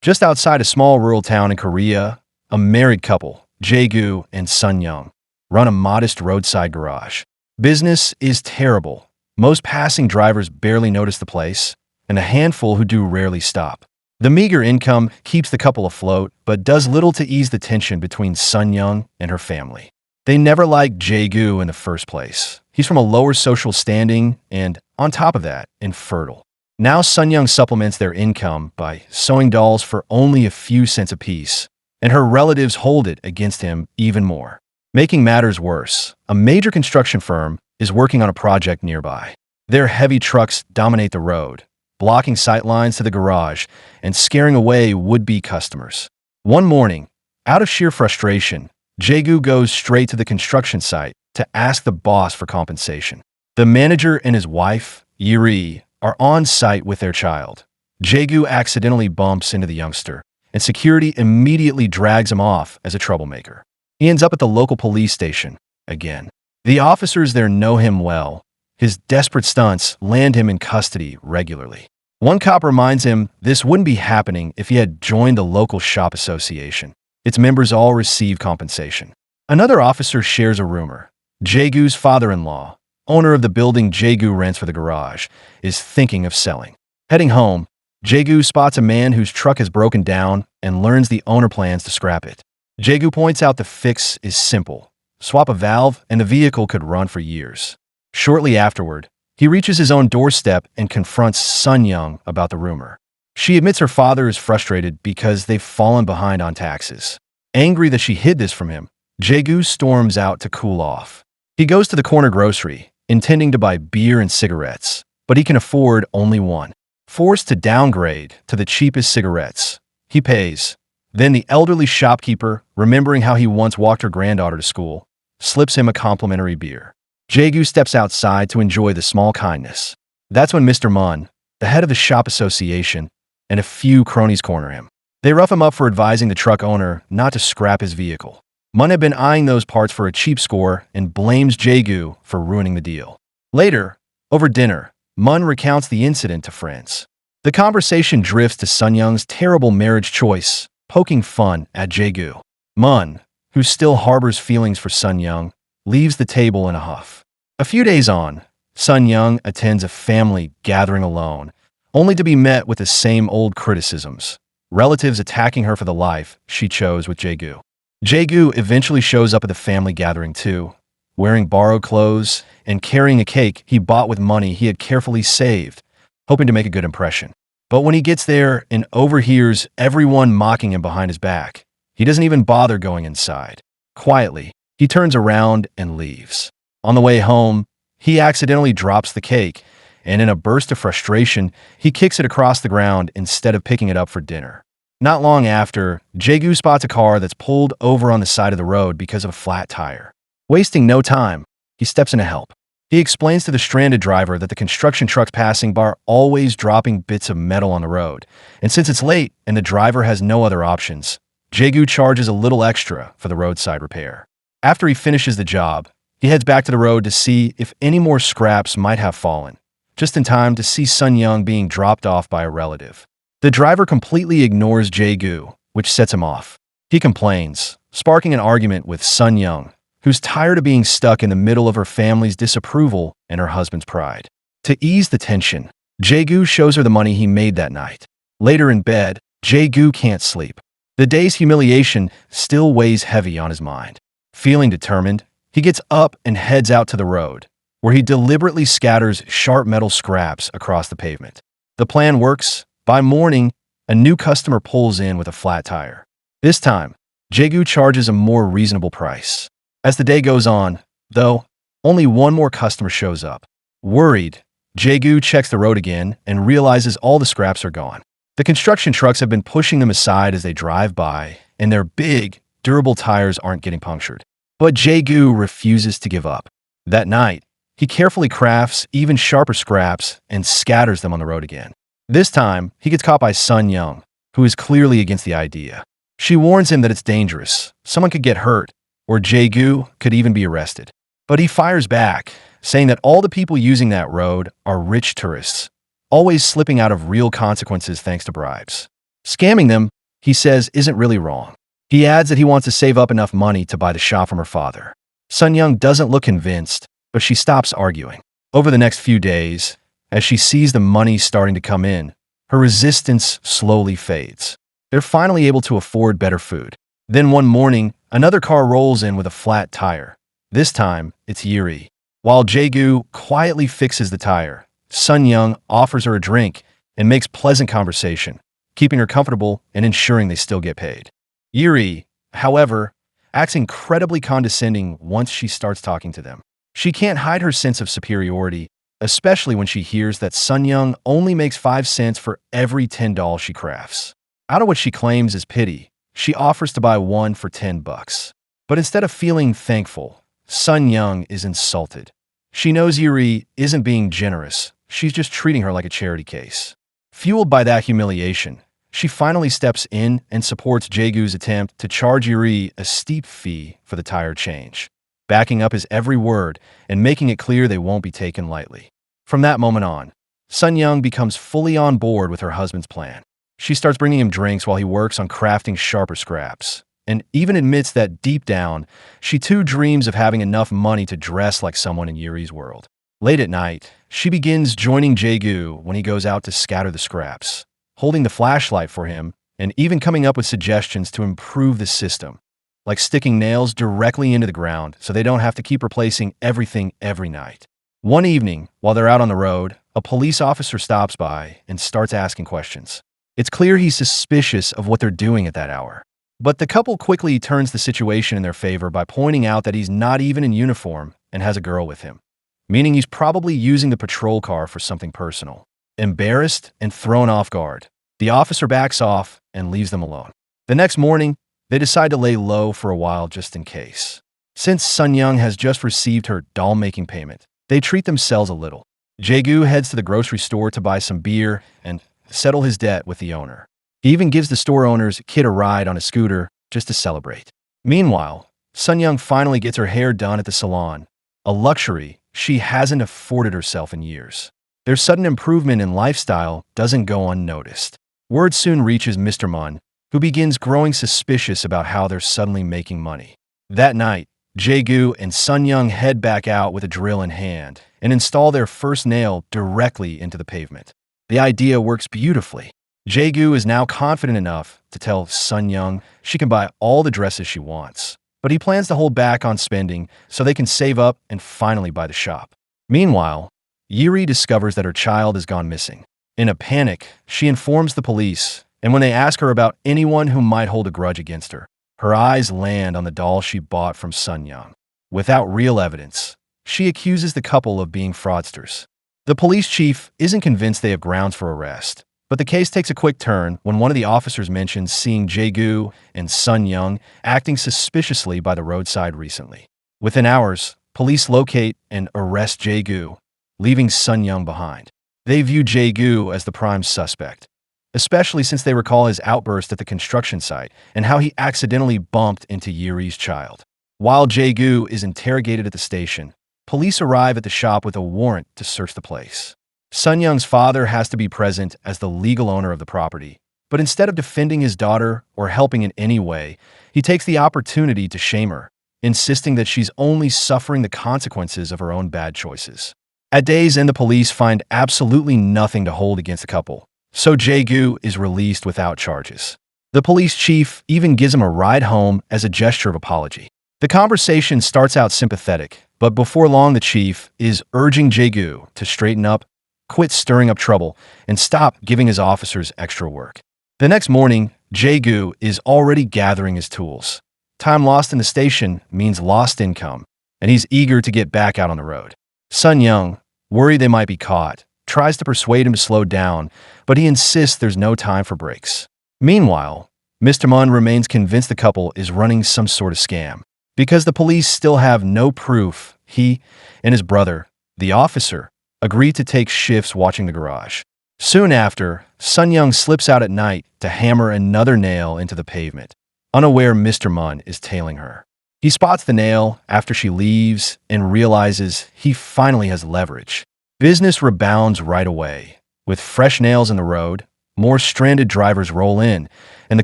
Just outside a small rural town in Korea, a married couple, Jae-gu and Sun Young, run a modest roadside garage. Business is terrible. Most passing drivers barely notice the place, and a handful who do rarely stop. The meager income keeps the couple afloat, but does little to ease the tension between Sun Young and her family. They never liked Jae-gu in the first place. He's from a lower social standing and, on top of that, infertile. Now Sun Young supplements their income by sewing dolls for only a few cents apiece, and her relatives hold it against him even more. Making matters worse, a major construction firm is working on a project nearby. Their heavy trucks dominate the road, blocking sight lines to the garage and scaring away would-be customers. One morning, out of sheer frustration, Jae-gu goes straight to the construction site to ask the boss for compensation. The manager and his wife, Yuri, are on site with their child. Jae-gu accidentally bumps into the youngster, and security immediately drags him off as a troublemaker. He ends up at the local police station again. The officers there know him well. His desperate stunts land him in custody regularly. One cop reminds him this wouldn't be happening if he had joined the local shop association. Its members all receive compensation. Another officer shares a rumor. Jae-gu's father-in-law, owner of the building Jae-gu rents for the garage, is thinking of selling. Heading home, Jae-gu spots a man whose truck has broken down and learns the owner plans to scrap it. Jae-gu points out the fix is simple. Swap a valve and the vehicle could run for years. Shortly afterward, he reaches his own doorstep and confronts Sun Young about the rumor. She admits her father is frustrated because they've fallen behind on taxes. Angry that she hid this from him, Jae-gu storms out to cool off. He goes to the corner grocery, intending to buy beer and cigarettes, but he can afford only one. Forced to downgrade to the cheapest cigarettes, he pays. Then the elderly shopkeeper, remembering how he once walked her granddaughter to school, slips him a complimentary beer. Jae-gu steps outside to enjoy the small kindness. That's when Mr. Mun, the head of the shop association, and a few cronies corner him. They rough him up for advising the truck owner not to scrap his vehicle. Mun had been eyeing those parts for a cheap score and blames Jae-gu for ruining the deal. Later, over dinner, Mun recounts the incident to friends. The conversation drifts to Sun Young's terrible marriage choice, poking fun at Jae-gu. Mun, who still harbors feelings for Sun Young, leaves the table in a huff. A few days on, Sun Young attends a family gathering alone, only to be met with the same old criticisms, relatives attacking her for the life she chose with Jae-gu. Jae-gu eventually shows up at the family gathering too, wearing borrowed clothes and carrying a cake he bought with money he had carefully saved, hoping to make a good impression. But when he gets there and overhears everyone mocking him behind his back, he doesn't even bother going inside. Quietly, he turns around and leaves. On the way home, he accidentally drops the cake, and in a burst of frustration, he kicks it across the ground instead of picking it up for dinner. Not long after, Jae-gu spots a car that's pulled over on the side of the road because of a flat tire. Wasting no time, he steps in to help. He explains to the stranded driver that the construction trucks passing by are always dropping bits of metal on the road, and since it's late and the driver has no other options, Jae-gu charges a little extra for the roadside repair. After he finishes the job, he heads back to the road to see if any more scraps might have fallen, just in time to see Sun Young being dropped off by a relative. The driver completely ignores Jae-gu, which sets him off. He complains, sparking an argument with Sun Young, who's tired of being stuck in the middle of her family's disapproval and her husband's pride. To ease the tension, Jae-gu shows her the money he made that night. Later in bed, Jae-gu can't sleep. The day's humiliation still weighs heavy on his mind. Feeling determined, he gets up and heads out to the road, where he deliberately scatters sharp metal scraps across the pavement. The plan works. By morning, a new customer pulls in with a flat tire. This time, Jae-gu charges a more reasonable price. As the day goes on, though, only one more customer shows up. Worried, Jae-gu checks the road again and realizes all the scraps are gone. The construction trucks have been pushing them aside as they drive by, and their big, durable tires aren't getting punctured. But Jae-gu refuses to give up. That night, he carefully crafts even sharper scraps and scatters them on the road again. This time, he gets caught by Sun Young, who is clearly against the idea. She warns him that it's dangerous, someone could get hurt, or Jae-gu could even be arrested. But he fires back, saying that all the people using that road are rich tourists, always slipping out of real consequences thanks to bribes. Scamming them, he says, isn't really wrong. He adds that he wants to save up enough money to buy the shop from her father. Sun Young doesn't look convinced, but she stops arguing. Over the next few days, as she sees the money starting to come in, her resistance slowly fades. They're finally able to afford better food. Then one morning, another car rolls in with a flat tire. This time, it's Yuri. While Jae-gu quietly fixes the tire, Sun Young offers her a drink and makes pleasant conversation, keeping her comfortable and ensuring they still get paid. Yuri, however, acts incredibly condescending once she starts talking to them. She can't hide her sense of superiority, especially when she hears that Sun Young only makes 5 cents for every $10 she crafts. Out of what she claims is pity, she offers to buy one for $10. But instead of feeling thankful, Sun Young is insulted. She knows Yuri isn't being generous, she's just treating her like a charity case. Fueled by that humiliation, she finally steps in and supports Jae-gu's attempt to charge Yuri a steep fee for the tire change, backing up his every word and making it clear they won't be taken lightly. From that moment on, Sun Young becomes fully on board with her husband's plan. She starts bringing him drinks while he works on crafting sharper scraps, and even admits that deep down, she too dreams of having enough money to dress like someone in Yuri's world. Late at night, she begins joining Jae-gu when he goes out to scatter the scraps, holding the flashlight for him and even coming up with suggestions to improve the system, like sticking nails directly into the ground so they don't have to keep replacing everything every night. One evening, while they're out on the road, a police officer stops by and starts asking questions. It's clear he's suspicious of what they're doing at that hour. But the couple quickly turns the situation in their favor by pointing out that he's not even in uniform and has a girl with him, meaning he's probably using the patrol car for something personal. Embarrassed and thrown off guard, the officer backs off and leaves them alone. The next morning, they decide to lay low for a while just in case. Since Sun Young has just received her doll-making payment, they treat themselves a little. Jae-gu heads to the grocery store to buy some beer and settle his debt with the owner. He even gives the store owner's kid a ride on a scooter just to celebrate. Meanwhile, Sun Young finally gets her hair done at the salon, a luxury she hasn't afforded herself in years. Their sudden improvement in lifestyle doesn't go unnoticed. Word soon reaches Mr. Mun, who begins growing suspicious about how they're suddenly making money. That night, Jae-gu and Sun Young head back out with a drill in hand and install their first nail directly into the pavement. The idea works beautifully. Jae-gu is now confident enough to tell Sun Young she can buy all the dresses she wants, but he plans to hold back on spending so they can save up and finally buy the shop. Meanwhile, Yuri discovers that her child has gone missing. In a panic, she informs the police, and when they ask her about anyone who might hold a grudge against her, her eyes land on the doll she bought from Sun Young. Without real evidence, she accuses the couple of being fraudsters. The police chief isn't convinced they have grounds for arrest, but the case takes a quick turn when one of the officers mentions seeing Jae-gu and Sun Young acting suspiciously by the roadside recently. Within hours, police locate and arrest Jae-gu, leaving Sun Young behind. They view Jae-gu as the prime suspect, especially since they recall his outburst at the construction site and how he accidentally bumped into Yuri's child. While Jae-gu is interrogated at the station, police arrive at the shop with a warrant to search the place. Sun Young's father has to be present as the legal owner of the property, but instead of defending his daughter or helping in any way, he takes the opportunity to shame her, insisting that she's only suffering the consequences of her own bad choices. At day's end, the police find absolutely nothing to hold against the couple, so Jae-gu is released without charges. The police chief even gives him a ride home as a gesture of apology. The conversation starts out sympathetic, but before long the chief is urging Jae-gu to straighten up, quit stirring up trouble, and stop giving his officers extra work. The next morning, Jae-gu is already gathering his tools. Time lost in the station means lost income, and he's eager to get back out on the road. Sun Young, worried they might be caught, tries to persuade him to slow down, but he insists there's no time for breaks. Meanwhile, Mr. Mun remains convinced the couple is running some sort of scam. Because the police still have no proof, he and his brother, the officer, agree to take shifts watching the garage. Soon after, Sun Young slips out at night to hammer another nail into the pavement, unaware Mr. Mun is tailing her. He spots the nail after she leaves and realizes he finally has leverage. Business rebounds right away. With fresh nails in the road, More stranded drivers roll in, and the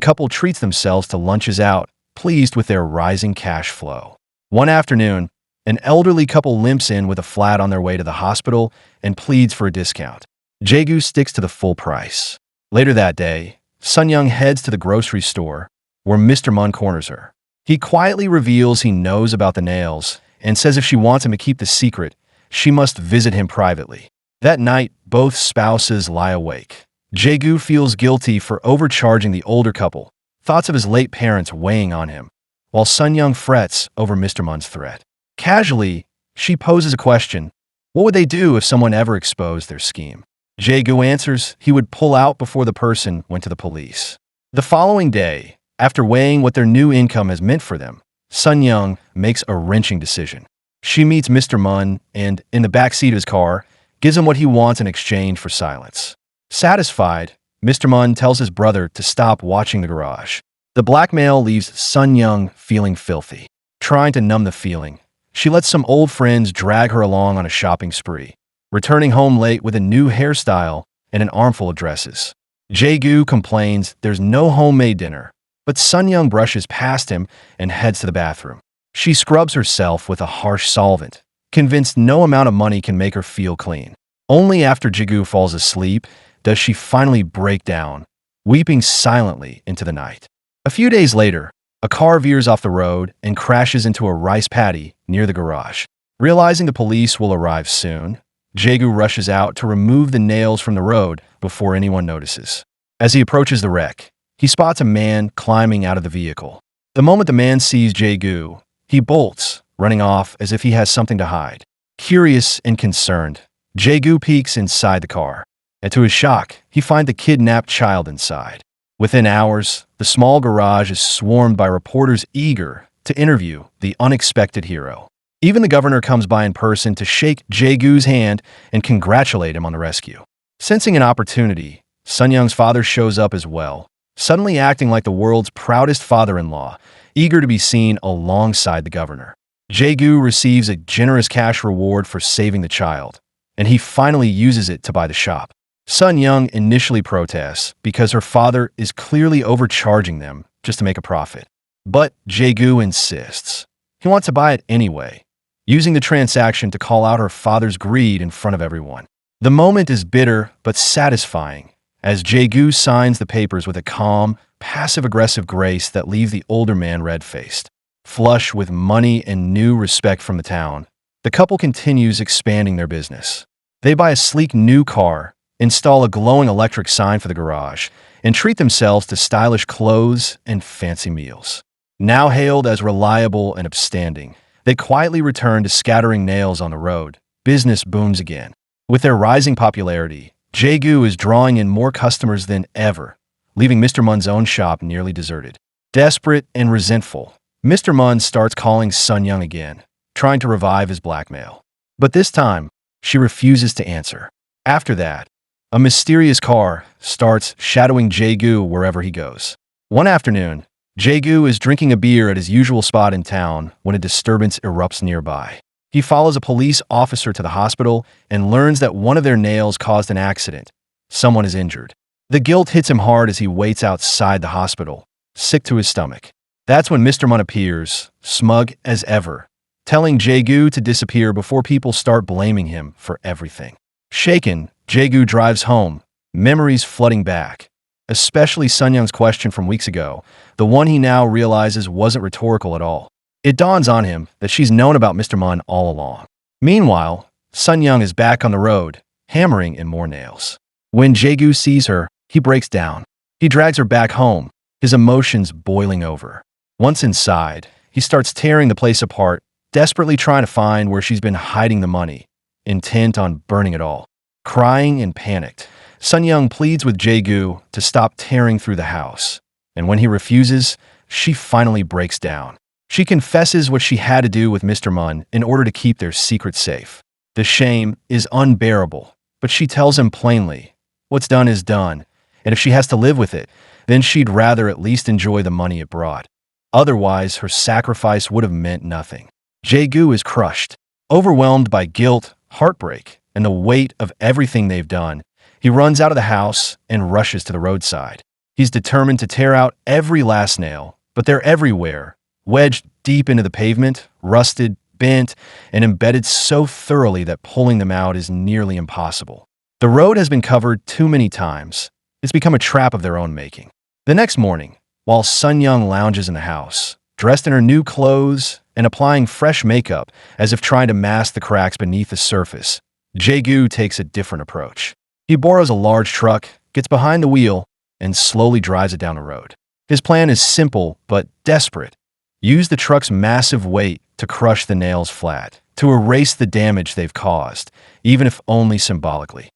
couple treats themselves to lunches out, pleased with their rising cash flow. One afternoon, an elderly couple limps in with a flat on their way to the hospital and pleads for a discount. Jae-gu sticks to the full price. Later that day, Sun-young heads to the grocery store, where Mr. Mun corners her. He quietly reveals he knows about the nails and says if she wants him to keep the secret, she must visit him privately. That night, both spouses lie awake. Jae-gu feels guilty for overcharging the older couple, thoughts of his late parents weighing on him, while Sun-young frets over Mr. Mun's threat. Casually, she poses a question. What would they do if someone ever exposed their scheme? Jae-gu answers he would pull out before the person went to the police. The following day, after weighing what their new income has meant for them, Sun-young makes a wrenching decision. She meets Mr. Mun and, in the backseat of his car, gives him what he wants in exchange for silence. Satisfied, Mr. Mun tells his brother to stop watching the garage. The blackmail leaves Sun-young feeling filthy. Trying to numb the feeling, she lets some old friends drag her along on a shopping spree, returning home late with a new hairstyle and an armful of dresses. Jae-gu complains there's no homemade dinner, but Sun-young brushes past him and heads to the bathroom. She scrubs herself with a harsh solvent, convinced no amount of money can make her feel clean. Only after Jae-gu falls asleep does she finally break down, weeping silently into the night. A few days later, a car veers off the road and crashes into a rice paddy near the garage. Realizing the police will arrive soon, Jae-gu rushes out to remove the nails from the road before anyone notices. As he approaches the wreck, he spots a man climbing out of the vehicle. The moment the man sees Jae-gu, he bolts, running off as if he has something to hide. Curious and concerned, Jae-gu peeks inside the car, and to his shock, he finds the kidnapped child inside. Within hours, the small garage is swarmed by reporters eager to interview the unexpected hero. Even the governor comes by in person to shake Jae-gu's hand and congratulate him on the rescue. Sensing an opportunity, Sun-young's father shows up as well, suddenly acting like the world's proudest father-in-law, eager to be seen alongside the governor. Jae-gu receives a generous cash reward for saving the child, and he finally uses it to buy the shop. Sun-young initially protests because her father is clearly overcharging them just to make a profit. But Jae-gu insists. He wants to buy it anyway, using the transaction to call out her father's greed in front of everyone. The moment is bitter but satisfying, as Jae-gu signs the papers with a calm, passive-aggressive grace that leave the older man red-faced. Flush with money and new respect from the town, the couple continues expanding their business. They buy a sleek new car, install a glowing electric sign for the garage, and treat themselves to stylish clothes and fancy meals. Now hailed as reliable and upstanding, they quietly return to scattering nails on the road. Business booms again. With their rising popularity, Jae-gu is drawing in more customers than ever, leaving Mr. Mun's own shop nearly deserted. Desperate and resentful, Mr. Mun starts calling Sun-young again, trying to revive his blackmail. But this time, she refuses to answer. After that, a mysterious car starts shadowing Jae-gu wherever he goes. One afternoon, Jae-gu is drinking a beer at his usual spot in town when a disturbance erupts nearby. He follows a police officer to the hospital and learns that one of their nails caused an accident. Someone is injured. The guilt hits him hard as he waits outside the hospital, sick to his stomach. That's when Mr. Mun appears, smug as ever, telling Jae-gu to disappear before people start blaming him for everything. Shaken, Jae-gu drives home, memories flooding back, especially Sun-young's question from weeks ago, the one he now realizes wasn't rhetorical at all. It dawns on him that she's known about Mr. Mun all along. Meanwhile, Sun-young is back on the road, hammering in more nails. When Jae-gu sees her, he breaks down. He drags her back home, his emotions boiling over. Once inside, he starts tearing the place apart, desperately trying to find where she's been hiding the money, intent on burning it all. Crying and panicked, Sun-young pleads with Jae-gu to stop tearing through the house. And when he refuses, she finally breaks down. She confesses what she had to do with Mr. Mun in order to keep their secret safe. The shame is unbearable, but she tells him plainly, what's done is done, and if she has to live with it, then she'd rather at least enjoy the money it brought. Otherwise, her sacrifice would have meant nothing. Jae-gu is crushed, overwhelmed by guilt, heartbreak, and the weight of everything they've done. He runs out of the house and rushes to the roadside. He's determined to tear out every last nail, but they're everywhere, wedged deep into the pavement, rusted, bent, and embedded so thoroughly that pulling them out is nearly impossible. The road has been covered too many times. It's become a trap of their own making. The next morning, while Sun Young lounges in the house, dressed in her new clothes and applying fresh makeup as if trying to mask the cracks beneath the surface, Jae-gu takes a different approach. He borrows a large truck, gets behind the wheel, and slowly drives it down the road. His plan is simple but desperate. Use the truck's massive weight to crush the nails flat, to erase the damage they've caused, even if only symbolically.